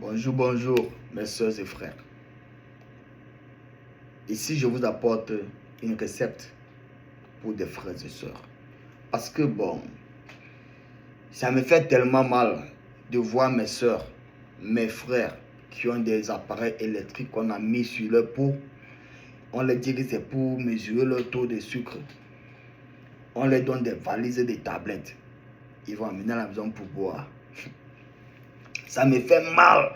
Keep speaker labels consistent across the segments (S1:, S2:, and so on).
S1: Bonjour, bonjour, mes soeurs et frères. Ici, je vous apporte une recette pour des frères et sœurs. Parce que bon, ça me fait tellement mal de voir mes soeurs, mes frères qui ont des appareils électriques qu'on a mis sur leur peau. On leur dit que c'est pour mesurer leur taux de sucre. On leur donne des valises et des tablettes. Ils vont amener à la maison pour boire. Ça me fait mal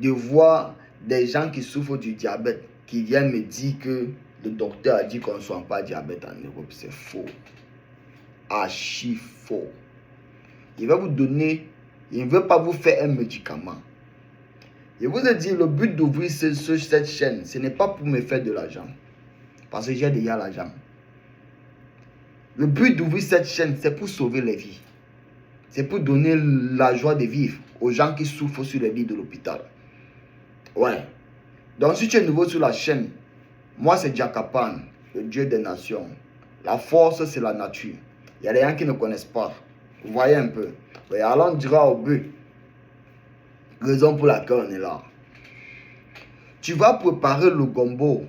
S1: de voir des gens qui souffrent du diabète qui viennent me dire que le docteur a dit qu'on ne soit pas diabète en Europe. C'est faux. Archi faux. Il va vous donner, il ne veut pas vous faire un médicament. Je vous ai dit, le but d'ouvrir cette chaîne, ce n'est pas pour me faire de l'argent. Parce que j'ai déjà l'argent. Le but d'ouvrir cette chaîne, c'est pour sauver les vies. C'est pour donner la joie de vivre aux gens qui souffrent sur les lits de l'hôpital. Ouais. Donc si tu es nouveau sur la chaîne, moi c'est Jakapan, le Dieu des nations. La force c'est la nature. Il y a des gens qui ne connaissent pas. Vous voyez un peu. Mais allons dire au but. Raison pour laquelle on est là. Tu vas préparer le gombo.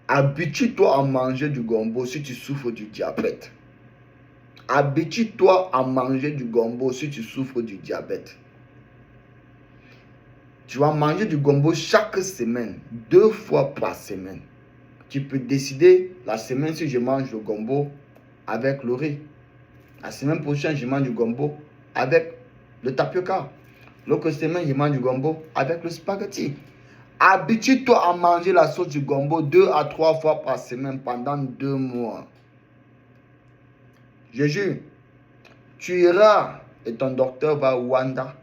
S1: Habitue-toi à manger du gombo si tu souffres du diabète. Habitue-toi à manger du gombo si tu souffres du diabète. Tu vas manger du gombo chaque semaine, 2 fois par semaine. Tu peux décider la semaine si je mange le gombo avec le riz. La semaine prochaine, je mange du gombo avec le tapioca. L'autre semaine, je mange du gombo avec le spaghetti. Habitue-toi à manger la sauce du gombo 2 à 3 fois par semaine pendant 2 mois. Je jure, tu iras et ton docteur va au Rwanda.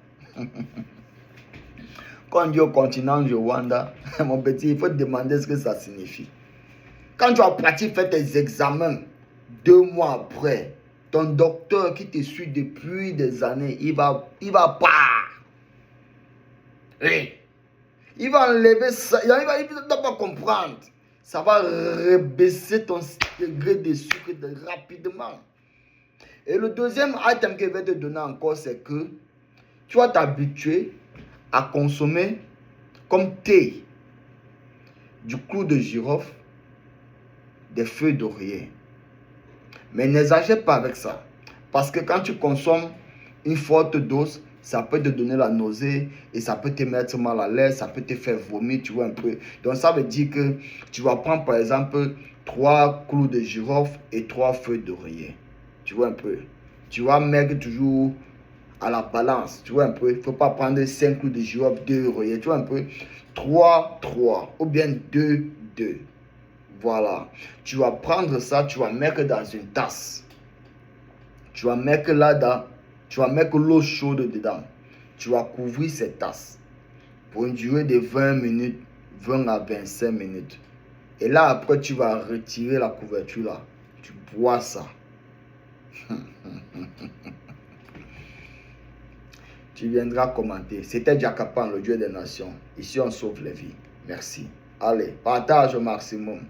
S1: Quand on dit au continent du Rwanda, mon petit, il faut te demander ce que ça signifie. Quand tu as pratiqué, fait tes examens, 2 mois après, ton docteur qui te suit depuis des années, il va pas. Oui. Il va enlever ça, il ne va pas comprendre. Ça va rebaisser ton degré de sucre rapidement. Et le deuxième item que je vais te donner encore, c'est que tu vas t'habituer à consommer comme thé du clou de girofle, des feuilles d'oreiller. Mais n'exagère pas avec ça. Parce que quand tu consommes une forte dose, ça peut te donner la nausée et ça peut te mettre mal à l'aise, ça peut te faire vomir, tu vois un peu. Donc ça veut dire que tu vas prendre par exemple 3 clous de girofle et 3 feuilles d'oreiller. Tu vois un peu. Tu vas mettre toujours à la balance, tu vois un peu. Il ne faut pas prendre 5 clous de girofle, 2 oreillers, tu vois un peu. 3 ou bien 2. Voilà. Tu vas prendre ça, tu vas mettre dans une tasse. Tu vas mettre là-dedans, tu vas mettre l'eau chaude dedans. Tu vas couvrir cette tasse pour une durée de 20 minutes, 20 à 25 minutes. Et là, après, tu vas retirer la couverture là. Tu bois ça. Tu viendras commenter. C'était Jakapan, le Dieu des nations. Ici, on sauve les vies. Merci. Allez, partage au maximum.